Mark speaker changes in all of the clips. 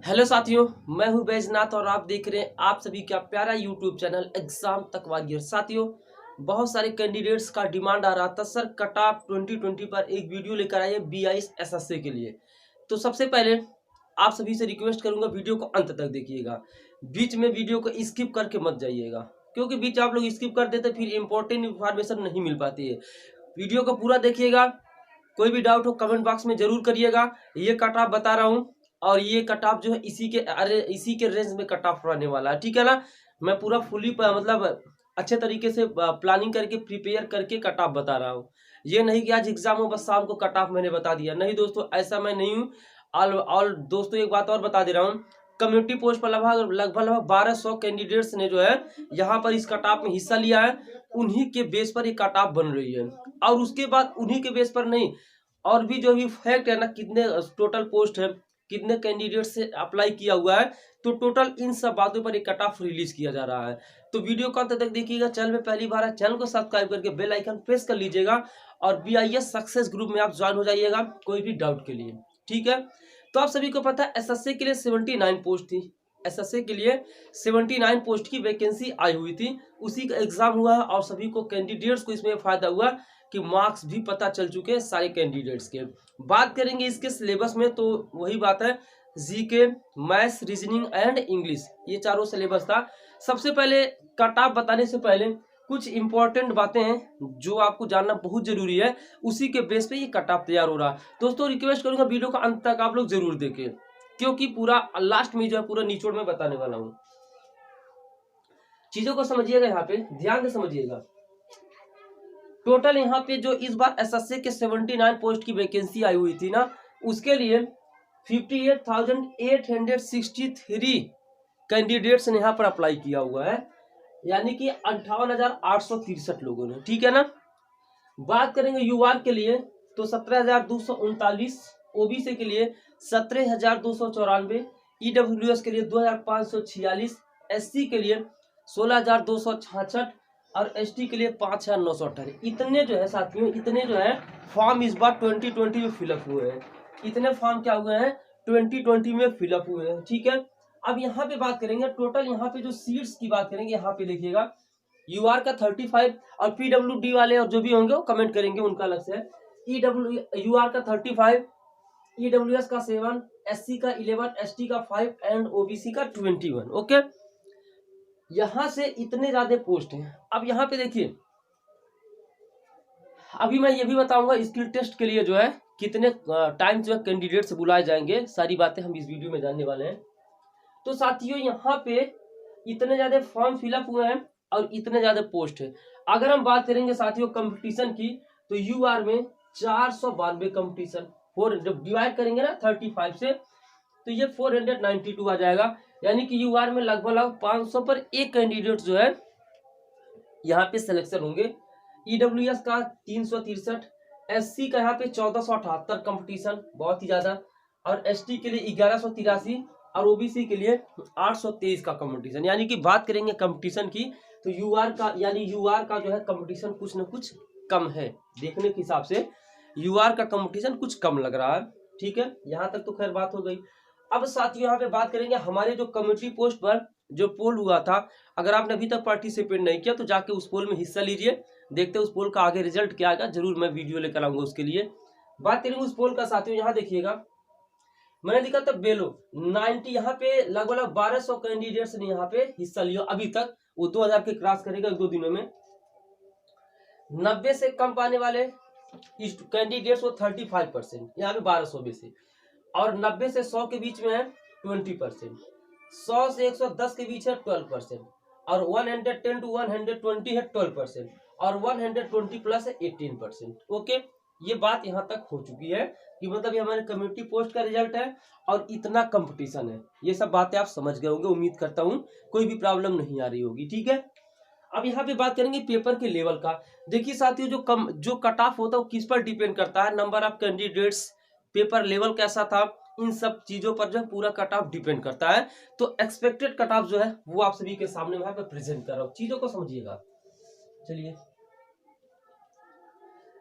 Speaker 1: Hello साथियों, मैं हूं बैजनाथ और आप देख रहे हैं आप सभी का प्यारा यूट्यूब चैनल एग्जाम तक वारियर। साथियों, बहुत सारे कैंडिडेट्स का डिमांड आ रहा था, सर कट ऑफ 2020 पर एक वीडियो लेकर आइए BIS SSC के लिए। तो सबसे पहले आप सभी से रिक्वेस्ट करूंगा, वीडियो को अंत तक देखिएगा, बीच में वीडियो को स्किप करके मत जाइएगा, क्योंकि बीच आप लोग स्किप कर देते फिर इंपॉर्टेंट इंफॉर्मेशन नहीं मिल पाती है। वीडियो को पूरा देखिएगा, कोई भी डाउट हो कमेंट बॉक्स में जरूर करिएगा। ये कट ऑफ बता रहा हूँ और ये कट ऑफ जो है इसी के रेंज में कट ऑफ रहने वाला है, ठीक है ना। मैं पूरा फुली मतलब अच्छे तरीके से प्लानिंग करके प्रिपेयर करके कट ऑफ बता रहा हूँ। ये नहीं कि आज एग्जाम हो बस शाम को कट ऑफ मैंने बता दिया, नहीं दोस्तों, ऐसा मैं नहीं हूँ। और दोस्तों एक बात और बता दे रहा हूँ, कम्युनिटी पोस्ट पर लगभग 1200 कैंडिडेट्स ने जो है यहाँ पर इस कट ऑफ में हिस्सा लिया है। उन्हीं के बेस पर ये कट ऑफ बन रही है और उसके बाद उन्हीं के बेस पर नहीं, और भी जो भी फैक्ट है ना, कितने टोटल पोस्ट है, कितने कैंडिडेट से अप्लाई किया हुआ है, तो टोटल इन सब बातों पर एक कट ऑफ रिलीज किया जा रहा है। तो वीडियो को अंत तक देखिएगा। चैनल में पहली बार है, चैनल को सब्सक्राइब करके बेल आइकन प्रेस कर लीजिएगा और BIS सक्सेस ग्रुप में आप ज्वाइन हो जाइएगा कोई भी डाउट के लिए, ठीक है। तो आप सभी को पता है SSC के लिए 79 पोस्ट थी, SSC के लिए 79 पोस्ट की वैकेंसी आई हुई थी, उसी का एग्जाम हुआ है और सभी को कैंडिडेट्स को इसमें फायदा हुआ कि मार्क्स भी पता चल चुके हैं सारे कैंडिडेट्स के। बात करेंगे इसके सिलेबस में, तो वही बात है, GK, maths, reasoning and English, ये चारों सिलेबस था। सबसे पहले कट ऑफ बताने से पहले कुछ इंपॉर्टेंट बातें हैं जो आपको जानना बहुत जरूरी है, उसी के बेस पे ये कट ऑफ तैयार हो रहा है। दोस्तों रिक्वेस्ट करूंगा वीडियो का अंत तक आप लोग जरूर देखें, क्योंकि पूरा लास्ट में जो है पूरा निचोड़ में बताने वाला हूं। चीजों को समझिएगा, यहाँ पे ध्यान से समझिएगा। टोटल यहाँ पे जो इस बार SSC के 79 पोस्ट की वैकेंसी आई हुई थी ना, उसके लिए 58,863 कैंडिडेट्स ने यहाँ पर अप्लाई किया हुआ है, यानी कि 58,863 लोगों ने, ठीक है ना। बात करेंगे UR के लिए तो 17,239, OBC के लिए 17,294, EWS के लिए 2,546, SC के लिए 16,266 और ST के लिए 5,918। इतने जो है साथियों, इतने जो है फॉर्म इस बार 2020 में फिलअप हुए हैं। इतने फॉर्म क्या हुए हैं, 2020 में फिलअप हुए हैं, ठीक है। अब यहाँ पे बात करेंगे टोटल, यहाँ पे जो सीट्स की बात करेंगे, यहाँ पे देखिएगा UR का 35 और PWD वाले और जो भी होंगे वो कमेंट करेंगे, उनका अलग से है। UR का 35, EWS का 7, SC का 11, ST का 5 एंड OBC का 21, ओके। यहां से इतने ज्यादा पोस्ट हैं। अब यहाँ पे देखिए, अभी मैं ये भी बताऊंगा स्किल टेस्ट के लिए जो है कितने टाइम जो है कैंडिडेट से बुलाए जाएंगे, सारी बातें हम इस वीडियो में जानने वाले हैं। तो साथियों यहाँ पे इतने ज्यादा फॉर्म फिलअप हुए हैं और इतने ज्यादा पोस्ट है। अगर हम बात करेंगे साथियों कंपटीशन की, तो UR में 492 कंपटीशन, 4 जब डिवाइड करेंगे ना 35 से, तो ये 492 आ जाएगा, यानी कि UR में लगभग 500 पर एक कैंडिडेट जो है यहाँ पे सिलेक्शन होंगे। EWS का 363, SC का यहाँ पे 1478 कंपटीशन, बहुत ही ज्यादा, और ST के लिए 1183 और OBC के लिए 823 का कंपटीशन। यानी कि बात करेंगे कंपटीशन की, तो UR का जो है कंपटीशन कुछ न कुछ कम है, देखने के हिसाब से UR का कंपटीशन कुछ कम लग रहा है, ठीक है। यहाँ तक तो खैर बात हो गई। अब साथियों यहाँ पे बात करेंगे हमारे जो कम्युनिटी पोस्ट पर जो पोल हुआ था, अगर आपने अभी तक पार्टिसिपेट नहीं किया तो जाके उस पोल में हिस्सा लीजिए, देखते हैं उस पोल का आगे रिजल्ट क्या आएगा, जरूर मैं वीडियो लेकर आऊंगा उसके लिए। बात करेंगे उस पोल का साथियों, यहाँ देखिएगा मैंने लिखा था बेलो 90, यहाँ पे लगभग 1200 कैंडिडेट्स ने यहाँ पे हिस्सा लिया अभी तक, वो 2000 के क्रॉस करेगा 2 दिनों में। 90 से कम पाने वाले कैंडिडेट्स वो 35%, यहाँ पे 1200 में से, और 90 से 100 के बीच में है 20%, 100 से 110 के बीच है 12%, और 110 to 120 है 12%, और 120 प्लस है 18%, ओके। ये बात यहाँ तक हो चुकी है कि मतलब ये हमारे कम्युनिटी पोस्ट का रिजल्ट है और इतना कंपटीशन है। ये सब बातें आप समझ गए होंगे, उम्मीद करता हूँ कोई भी प्रॉब्लम नहीं आ रही होगी, ठीक है। अब यहाँ पे बात करेंगे पेपर के लेवल का। देखिए साथियों, जो कट ऑफ होता है वो किस पर डिपेंड करता है, number of candidates, paper level कैसा था, इन सब चीजों पर जो है पूरा कट ऑफ डिपेंड करता है। तो एक्सपेक्टेड कट ऑफ जो है वो आप सभी के सामने वहां पे प्रेजेंट कर रहा हूं, चीजों को समझिएगा। चलिए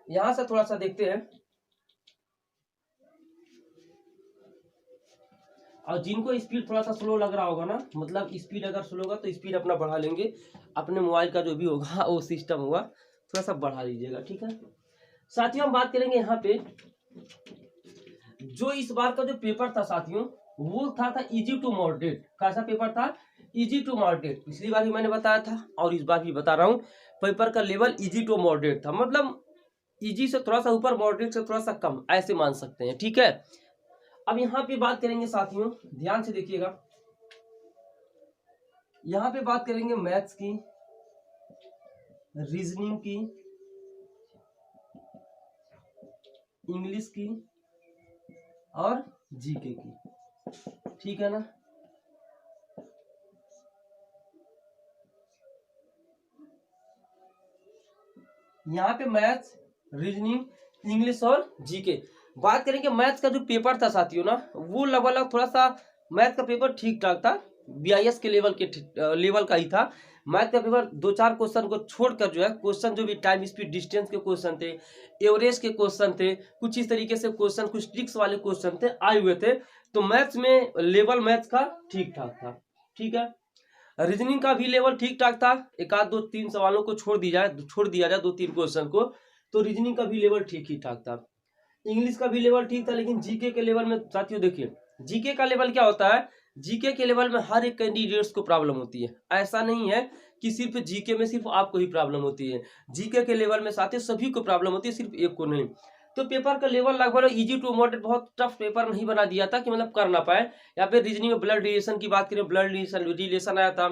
Speaker 1: यहां से थोड़ा सा देखते हैं। और जिनको स्पीड थोड़ा सा स्लो लग रहा होगा ना, मतलब स्पीड अगर स्लो होगा तो स्पीड अपना बढ़ा लेंगे, अपने मोबाइल का जो भी होगा वो सिस्टम होगा थोड़ा सा बढ़ा लीजिएगा, ठीक है। साथियों हम बात करेंगे यहाँ पे जो इस बार का जो पेपर था साथियों, वो था इजी टू मॉडरेट। कैसा पेपर था? Easy to moderate. पिछली बार भी मैंने बताया था और इस बार भी बता रहा हूँ, पेपर का लेवल इजी टू मॉडरेट था, मतलब इजी से थोड़ा सा ऊपर, मॉडरेट से थोड़ा सा कम, ऐसे मान सकते हैं, ठीक है। अब यहाँ पे बात करेंगे साथियों, ध्यान से देखिएगा, यहाँ पे बात करेंगे मैथ्स की, रीजनिंग की, इंग्लिश की और जीके की, ठीक है ना। यहाँ पे मैथ्स, रीजनिंग, इंग्लिश और जीके। बात करेंगे मैथ्स का जो पेपर था साथियों ना, वो लगभग थोड़ा सा मैथ का पेपर ठीक ठाक था, बीआईएस के लेवल का ही था। मैथ का पेपर दो चार क्वेश्चन को छोड़कर जो है, क्वेश्चन जो भी टाइम स्पीड डिस्टेंस के क्वेश्चन थे, एवरेज के क्वेश्चन थे, कुछ इस तरीके से क्वेश्चन, कुछ ट्रिक्स वाले क्वेश्चन थे आए हुए थे। तो मैथ्स में लेवल मैथ्स का ठीक ठाक था, ठीक है। रीजनिंग का भी लेवल ठीक ठाक था, एक आध दो तीन सवालों को छोड़ दिया जाए दो तीन क्वेश्चन को, तो रीजनिंग का भी लेवल ठीक ही ठाक था। इंग्लिश का भी लेवल ठीक था, लेकिन जीके के लेवल में साथियों देखिए, जीके का लेवल क्या होता है, जीके के लेवल में हर एक कैंडिडेट्स को प्रॉब्लम होती है। ऐसा नहीं है कि सिर्फ जीके में सिर्फ आपको ही प्रॉब्लम होती है, जीके के लेवल में साथियों सभी को प्रॉब्लम होती है, सिर्फ एक को नहीं। तो पेपर का लेवल लगभग इजी टू मॉडरेट, बहुत टफ पेपर नहीं बना दिया था कि मतलब कर ना पाए। यहाँ पे रीजनिंग में ब्लड रिलेशन की बात करें, ब्लड रिलेशन आया था,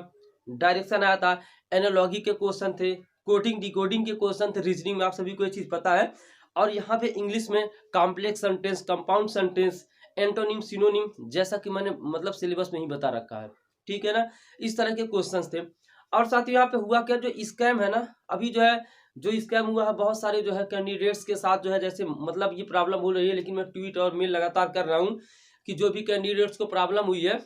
Speaker 1: डायरेक्शन आया था, एनालॉजी के क्वेश्चन थे, कोडिंग डिकोडिंग के क्वेश्चन थे रीजनिंग में, आप सभी को ये चीज पता है। और यहाँ पे इंग्लिश में complex sentence, compound sentence, antonym, synonym, जैसा कि मैंने मतलब सिलेबस में ही बता रखा है, ठीक है ना। इस तरह के क्वेश्चंस थे। और साथ ही यहाँ पे हुआ क्या, जो स्कैम है ना, अभी जो है जो स्कैम हुआ है बहुत सारे जो है कैंडिडेट्स के साथ जो है, जैसे मतलब ये प्रॉब्लम हो रही है, लेकिन मैं ट्वीट और मेल लगातार कर रहा हूँ कि जो भी कैंडिडेट्स को प्रॉब्लम हुई है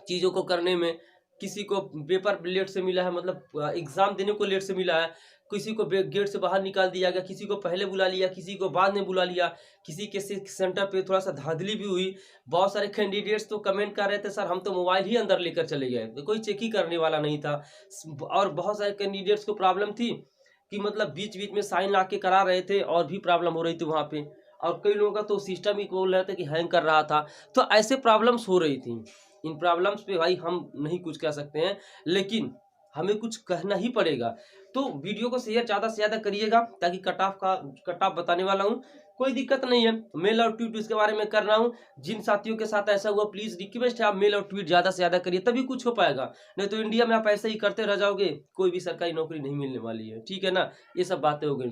Speaker 1: चीज़ों को करने में, किसी को पेपर लेट से मिला है, मतलब एग्जाम देने को लेट से मिला है, किसी को गेट से बाहर निकाल दिया गया, किसी को पहले बुला लिया, किसी को बाद में बुला लिया, किसी के सेंटर पे थोड़ा सा धांधली भी हुई। बहुत सारे कैंडिडेट्स तो कमेंट कर रहे थे, सर हम तो मोबाइल ही अंदर लेकर चले गए, तो कोई चेक ही करने वाला नहीं था। और बहुत सारे कैंडिडेट्स को प्रॉब्लम थी कि मतलब बीच बीच में साइन ला के करा रहे थे और भी प्रॉब्लम हो रही थी वहाँ पे, और कई लोगों का तो सिस्टम ही बोल रहे थे कि हैंग कर रहा था। तो ऐसे प्रॉब्लम्स हो रही थी। इन प्रॉब्लम्स पे भाई हम नहीं कुछ कह सकते हैं, लेकिन हमें कुछ कहना ही पड़ेगा। तो वीडियो को शेयर ज़्यादा से ज़्यादा करिएगा, ताकि कट ऑफ बताने वाला हूँ, कोई दिक्कत नहीं है। मेल और ट्वीट इसके बारे में कर रहा हूँ। जिन साथियों के साथ ऐसा हुआ, प्लीज़ रिक्वेस्ट है आप मेल और ट्वीट ज़्यादा से ज़्यादा करिए, तभी कुछ हो पाएगा। नहीं तो इंडिया में आप ऐसे ही करते रह जाओगे, कोई भी सरकारी नौकरी नहीं मिलने वाली है, ठीक है ना। ये सब बातें हो गई।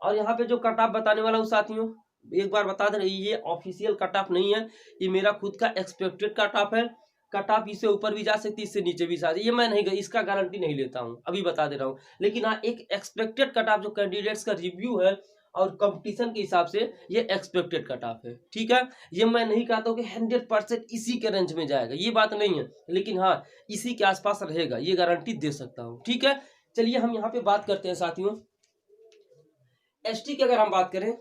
Speaker 1: और यहाँ पे जो कट ऑफ बताने वाला हूँ साथियों, एक बार बता दें, ये ऑफिशियल कट ऑफ नहीं है, ये मेरा खुद का एक्सपेक्टेड कट ऑफ है। कट ऑफ इससे ऊपर भी जा सकती है, इससे नीचे भी जा सकती है, ये मैं नहीं, इसका गारंटी नहीं लेता हूँ, अभी बता दे रहा हूँ। लेकिन हाँ, एक एक्सपेक्टेड कट ऑफ जो कैंडिडेट्स का रिव्यू है और कंपटीशन के हिसाब से ये एक्सपेक्टेड कट ऑफ है, ठीक है। ये मैं नहीं कहता हूँ कि 100% इसी के रेंज में जाएगा, ये बात नहीं है, लेकिन हाँ इसी के आसपास रहेगा, ये गारंटी दे सकता हूँ, ठीक है। चलिए हम यहाँ पे बात करते हैं साथियों, एसटी की अगर हम बात करें,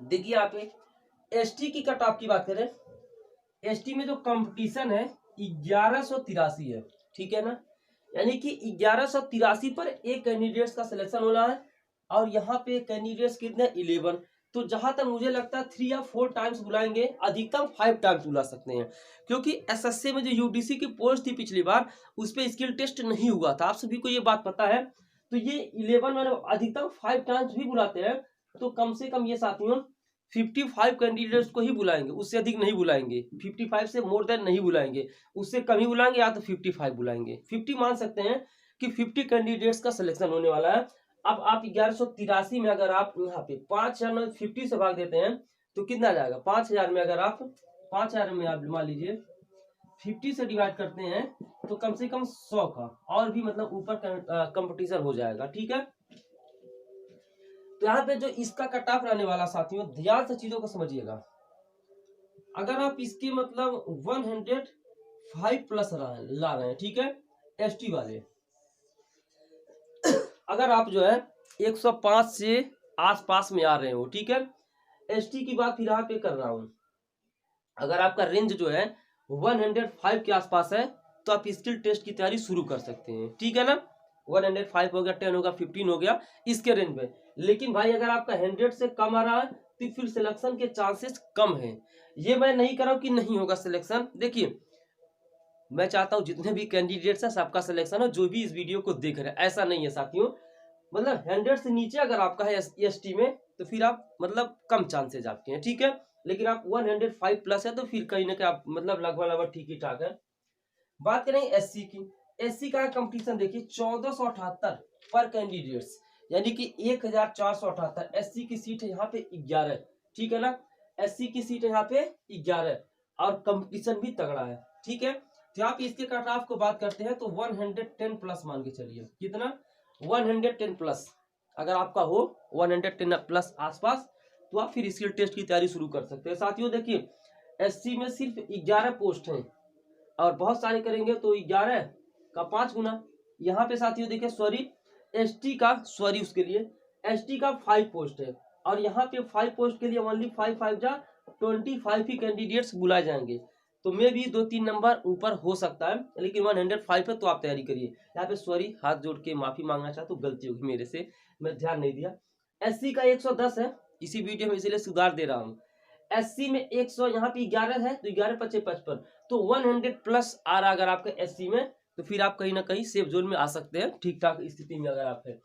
Speaker 1: देखिए आप एसटी की कट ऑफ की बात करें, एसटी में जो कंपटीशन है 1183 है, ठीक है ना। यानी कि 1183 पर एक कैंडिडेट्स का सिलेक्शन होना है, और यहाँ पे कैंडिडेट्स कितने 11। तो जहां तक मुझे लगता है 3 या 4 टाइम्स बुलाएंगे, अधिकतम 5 टाइम्स बुला सकते हैं, क्योंकि एसएससी में जो यूडीसी की पोस्ट थी पिछली बार, उस पर स्किल टेस्ट नहीं हुआ था, आप सभी को ये बात पता है। तो ये 11 मैंने अधिकतम 5 टाइम्स भी बुलाते हैं, तो कम से कम ये साथियों 55 कैंडिडेट्स को ही बुलाएंगे, उससे अधिक नहीं बुलाएंगे, 55 से मोर देन नहीं बुलाएंगे, उससे कम ही बुलाएंगे, या तो 55 बुलाएंगे। 50 मान सकते हैं कि 50 कैंडिडेट्स का सिलेक्शन होने वाला है। अब आप 1183 में अगर आप यहाँ पे 5000 में 50 से भाग देते हैं तो कितना आ जाएगा, 5000 में अगर आप 5000 में आप मान लीजिए 50 से डिवाइड करते हैं तो कम से कम 100 का और भी मतलब ऊपर कंपटीशन हो जाएगा, ठीक है। तो यहाँ पे जो इसका कट ऑफ रहने वाला साथियों, ध्यान से चीजों को समझिएगा। अगर आप इसके मतलब 5+ ला रहे हैं, ठीक है। एसटी वाले अगर आप जो है 105 से आसपास में आ रहे हो, ठीक है। एसटी की बात फिर यहाँ पे कर रहा हूं, अगर आपका रेंज जो है 105 के आसपास है तो आप स्किल टेस्ट की तैयारी शुरू कर सकते हैं, ठीक है ना। 105 हो गया, 10 होगा, 15 हो गया, इसके रेंज में। लेकिन भाई अगर आपका 100 से कम आ रहा है तो फिर सिलेक्शन के चांसेस कम है। ये मैं नहीं कर रहा हूं कि नहीं होगा सिलेक्शन। देखिए मैं चाहता हूं जितने भी कैंडिडेट्स हैं सबका सिलेक्शन हो, जो भी इस वीडियो को देख रहे हैं। ऐसा नहीं है साथियों, मतलब 100 से नीचे अगर आपका है एसटी में तो फिर आप मतलब कम चांसेज आपके हैं, ठीक है। लेकिन आप 105+ है तो फिर कहीं ना कहीं आप मतलब लगभग ठीक ही ठाक है। बात करें एससी की, एससी का कंपटीशन देखिए 1478 पर कैंडिडेट्स, यानी कि 1478। एससी की सीट है यहाँ पे 11, ठीक है ना। एससी की सीट है यहाँ पे 11 और कंपटीशन भी तगड़ा है, ठीक है। तो आप इसके कट ऑफ को बात करते हैं तो 110+ मान के चलिए, कितना 110+। अगर आपका हो 110+ आसपास तो आप फिर स्किल टेस्ट की तैयारी शुरू कर सकते हैं। साथियों देखिए एससी में सिर्फ 11 पोस्ट हैं और बहुत सारे करेंगे तो 11 का 5 गुना। यहाँ पे साथियों देखिए सॉरी एसटी का, सॉरी उसके लिए एसटी का 5 पोस्ट है और यहाँ पे 5 पोस्ट के लिए ओनली 5 5 जा 25 ही कैंडिडेट्स बुलाए जाएंगे। तो मे भी 2-3 नंबर ऊपर हो सकता है, लेकिन 105 है तो आप तैयारी करिए। यहाँ पे सॉरी हाथ जोड़ के माफी मांगना चाहता हूँ, गलती होगी मेरे से, मैं ध्यान नहीं दिया। एससी का 110 है, इसी वीडियो में इसलिए सुधार दे रहा हूँ। एससी में 100, यहाँ पे 11 है तो 11 × 5 = 55, तो 100+ आ रहा अगर आपका एससी में तो फिर आप कहीं ना कहीं सेफ जोन में आ सकते हैं, ठीक ठाक स्थिति में अगर आप है।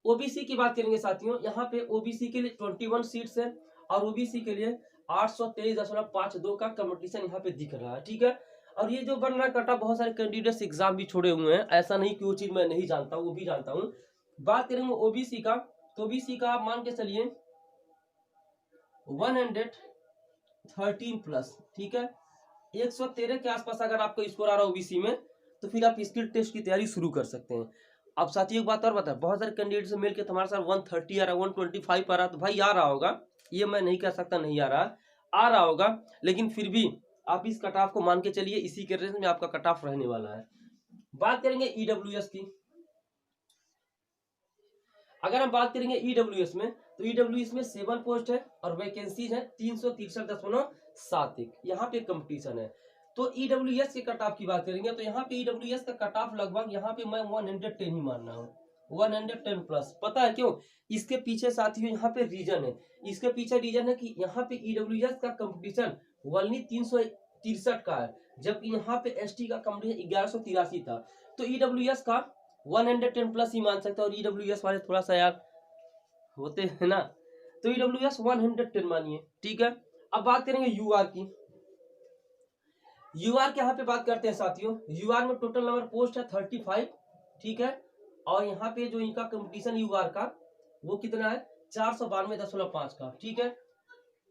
Speaker 1: ओबीसी की बात करेंगे साथियों, यहाँ पे ओबीसी के लिए 21 सीट्स है और ओबीसी के लिए 823.52 का कंपटीशन यहाँ पे दिख रहा है, ठीक है। और ये जो बन रहा कटा, बहुत सारे कैंडिडेट्स एग्जाम भी छोड़े हुए हैं, ऐसा नहीं कि वो चीज मैं नहीं जानता हूँ, वो भी जानता हूँ। बात करेंगे ओबीसी का तो ओबीसी का आप मान के चलिए 113+, ठीक है। 113 के आसपास अगर आपका स्कोर आ रहा है ओबीसी में तो फिर आप स्किल टेस्ट की तैयारी शुरू कर सकते हैं। अब साथियों एक बात और बता, बहुत सारे कैंडिडेट से मिलकर तुम्हारे साथ 130 आ रहा, 125 आ रहा, तो भाई आ रहा होगा, ये मैं नहीं कह सकता नहीं आ रहा होगा, लेकिन फिर भी आप इस कट ऑफ को मान के चलिए, इसी के रेंज में आपका कट ऑफ रहने वाला है। बात करेंगे ईडब्ल्यूएस की, अगर हम बात करेंगे ईडब्ल्यूएस में तो ईडब्ल्यूएस में 7 पोस्ट है और वैकेंसीज है 363.71, यहाँ पे कंपटीशन है। तो ईडब्ल्यूएस के कट ऑफ की बात करेंगे तो यहाँ पे ईडब्ल्यूएस का कट ऑफ लगभग यहाँ पे मैं 110 ही मान रहा हूँ, 110+। पता है क्यों? इसके पीछे साथियों यहाँ पे रीजन है, इसके पीछे रीजन है कि यहाँ पे ईडब्ल्यूएस का कंपटीशन ओनली 363 का है, जबकि यहाँ पे एसटी का कंपटीशन 1183 था। तो ईडब्ल्यूएस का 110+ ही मान सकते हैं, और ईडब्ल्यूएस वाले थोड़ा सा यार होते हैं ना, तो ईडब्ल्यूएस 110 मानिए, ठीक है। अब बात करेंगे यूआर की, यूआर के यहाँ पे बात करते हैं साथियों। यूआर में टोटल नंबर पोस्ट है 35, ठीक है। और यहाँ पे जो इनका कंपटीशन यूआर का वो कितना है 492.5 का, ठीक है।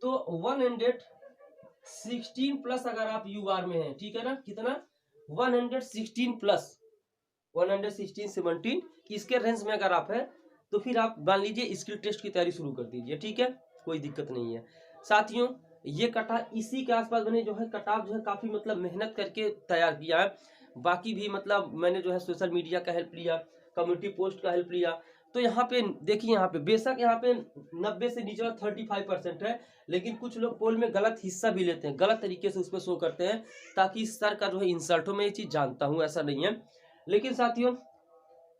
Speaker 1: तो 116+ अगर आप यूआर में है, ठीक है ना, कितना 116+, 116 17 इसके रेंज में अगर आप है तो फिर आप मान लीजिए स्किल टेस्ट की तैयारी शुरू कर दीजिए, ठीक है, कोई दिक्कत नहीं है। साथियों ये कटा इसी के आसपास मैंने जो है कटाव जो है काफी मतलब मेहनत करके तैयार किया है। बाकी भी मतलब मैंने जो है सोशल मीडिया का हेल्प लिया, कम्युनिटी पोस्ट का हेल्प लिया। तो यहाँ पे देखिए, यहाँ पे बेशक यहाँ पे 90 से नीचे 35% है, लेकिन कुछ लोग पोल में गलत हिस्सा भी लेते हैं, गलत तरीके से उसमें शो करते हैं, ताकि सर का जो है इंसल्ट हो। मैं ये चीज जानता हूँ, ऐसा नहीं है। लेकिन साथियों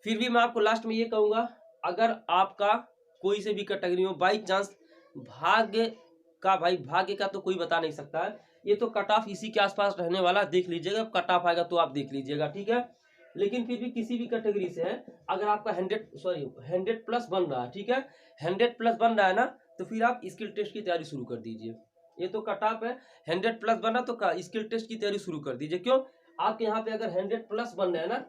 Speaker 1: फिर भी मैं आपको लास्ट में ये कहूंगा, अगर आपका कोई से भी कैटेगरी हो बाई चांस भाग्य का, भाई भाग्य का तो कोई बता नहीं सकता है, ये तो कट ऑफ इसी के आसपास रहने वाला, देख लीजिएगा कट ऑफ आएगा तो आप देख लीजिएगा, ठीक है। लेकिन फिर भी किसी भी कैटेगरी से है, अगर आपका 100+ बन रहा है, ठीक है, 100+ बन रहा है ना, तो फिर आप स्किल टेस्ट की तैयारी शुरू कर दीजिए। ये तो कट ऑफ है, 100+ बना तो स्किल टेस्ट की तैयारी शुरू कर दीजिए। क्यों? आपके यहाँ पे अगर 100+ बन रहा है ना,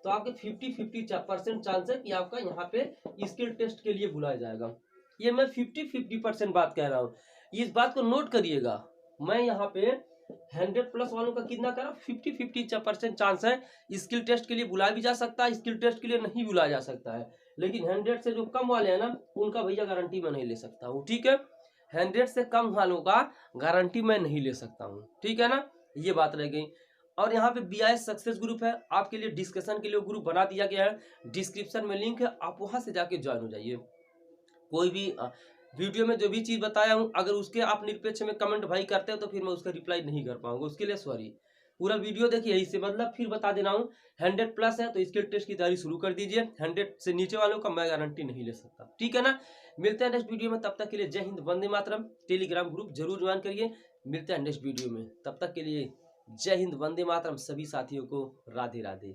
Speaker 1: तो आपके 50-50% चांस है कि आपका यहाँ पे स्किल टेस्ट के लिए बुलाया जाएगा। ये मैं 50-50% बात कह रहा हूँ, इस बात को नोट करिएगा। मैं यहाँ पे 100+ वालों का कितना कर रहा हूँ, 50-50% चांस है स्किल टेस्ट के लिए बुलाया भी जा सकता है, स्किल टेस्ट के लिए नहीं बुलाया जा सकता है। लेकिन 100 से जो कम वाले हैं ना, उनका भैया गारंटी मैं नहीं ले सकता हूँ, ठीक है। 100 से कम वालों का गारंटी मैं नहीं ले सकता हूँ, ठीक है ना, ये बात रह गई। और यहाँ पे BIS सक्सेस ग्रुप है, आपके लिए डिस्कशन के लिए ग्रुप बना दिया गया है, डिस्क्रिप्शन में लिंक है, आप वहां से जाके ज्वाइन हो जाइए। कोई भी वीडियो में जो भी चीज बताया हूँ, अगर उसके आप निरपेक्ष में कमेंट भाई करते हो तो फिर मैं उसका रिप्लाई नहीं कर पाऊंगा, उसके लिए सॉरी। पूरा वीडियो देखिए, यही से मतलब फिर बता देना हूँ 100+ है तो स्किल टेस्ट की तैयारी शुरू कर दीजिए। 100 से नीचे वालों का मैं गारंटी नहीं ले सकता, ठीक है ना। मिलते हैं नेक्स्ट वीडियो में, तब तक के लिए जय हिंद, वंदे मातरम। टेलीग्राम ग्रुप जरूर ज्वाइन करिए। मिलते हैं नेक्स्ट वीडियो में, तब तक के लिए जय हिंद, वंदे मातरम। सभी साथियों को राधे राधे।